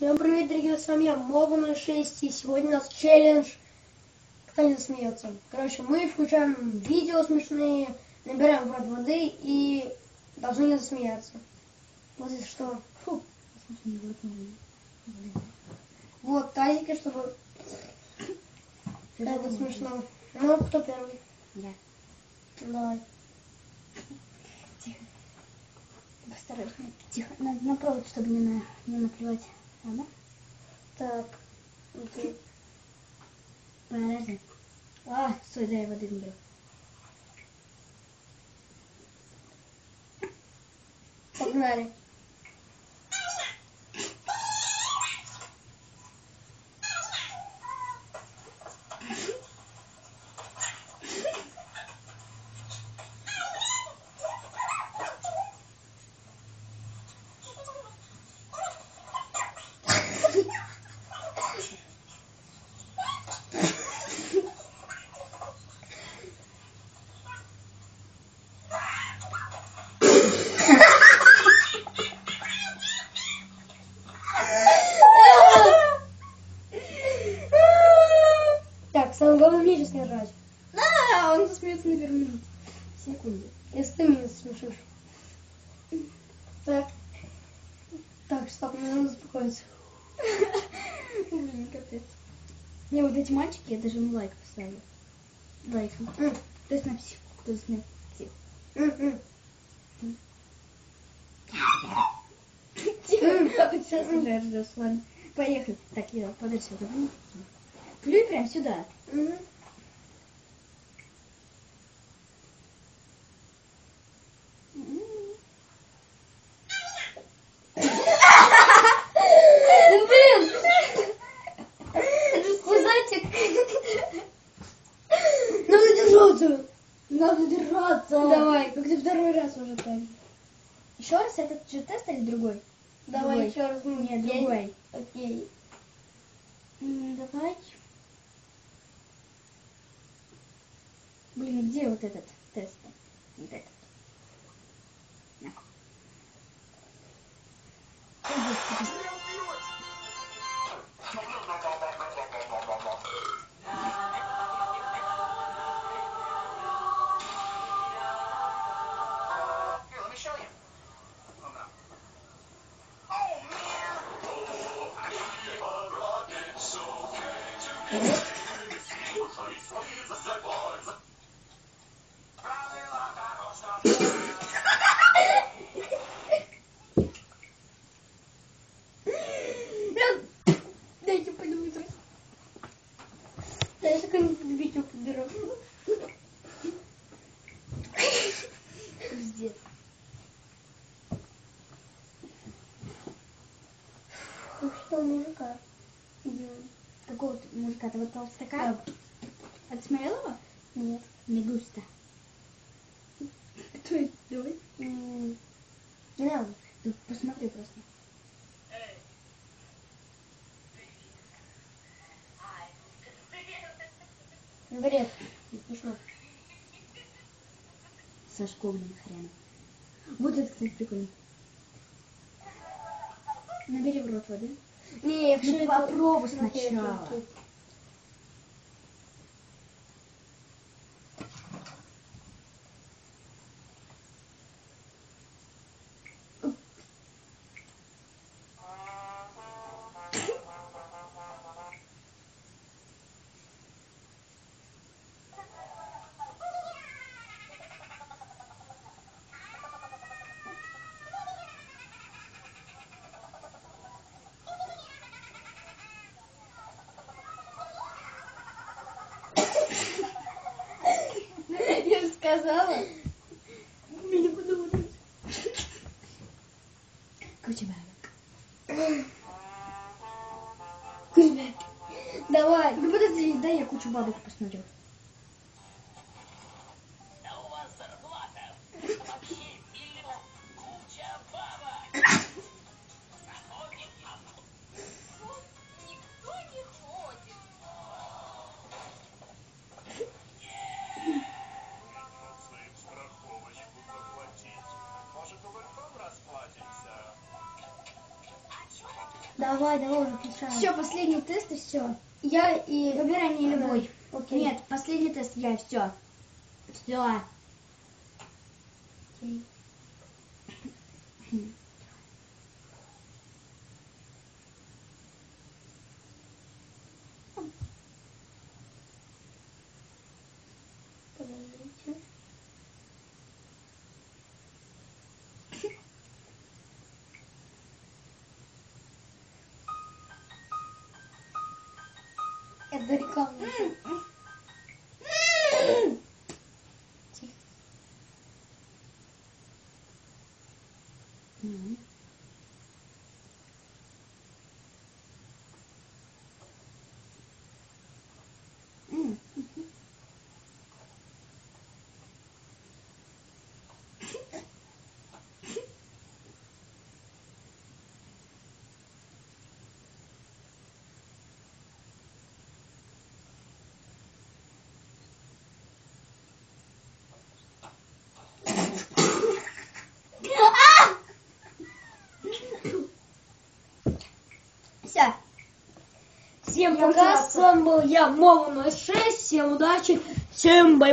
Всем привет, дорогие, с вами я, Мога 06, и сегодня у нас челлендж «Кто не засмеется». Короче, мы включаем видео смешные, набираем в рот воды и должны не засмеяться. Вот если что. Фу. Вот тазики, чтобы это смешно. Ну, кто первый? Я. Давай. Тихо. Постараюсь. Тихо. Надо на провод, чтобы не наплевать. Ладно? Так. Окей. Подожди. Стой, дай воды наберу. Погнали. Так, самое главное мне сейчас не ржать. Он засмеется на первую минуту. Секунду. Если ты меня смешишь. Так. Так, стоп, мне надо успокоиться. Блин, капец. Не, вот эти мальчики, я даже им лайк поставлю. Лайком. То есть на психу, кто засмеется. Тихо, сейчас уже ржешь, ладно. Поехали. Так, я подальше сюда. Плюй прям сюда. Ну блин! Вы знаете, надо держаться. Надо держаться. Давай. Как ты второй раз уже так. Еще раз этот же тест или другой? Давай Другой. еще раз. Нет, Окей. другой. Окей. Давай. Блин, где вот этот тест? Вот этот. На. Ой, господи. Дайте подумать. Я секунду видео подберу. Пиздец. Ну что, мужика? Идем. Какого мужика? Ты вот толстяка? Да. А ты смотрел его? Нет. Медуста. Кто это? Давай. Не надо. Ты посмотри просто. Бред. Не смешно. Со школьным хреном. Вот это, кстати, прикольно. Набери в рот воды. Не, я Ну, хочу попробуй это- сначала. окей. Я же сказала. Меня подумали. Куча Кузьмя. Давай. Ну подожди, дай я кучу бабок посмотрю. У вас зарплата. Вообще фильм «Куча бабок». Охотники. Никто не ходит. Придется им страховочку заплатить. Может, УВКом расплатимся? А чё такие Давай, уже писать. Все, последний тест и все. Я и... Выбирай мне любой. Окей. Нет, последний тест я, все. Все. Окей. Подождите. Это реклама. Тихо. Все. Всем Я пока, ушла. с вами был я, Мова 06, всем удачи, всем бай.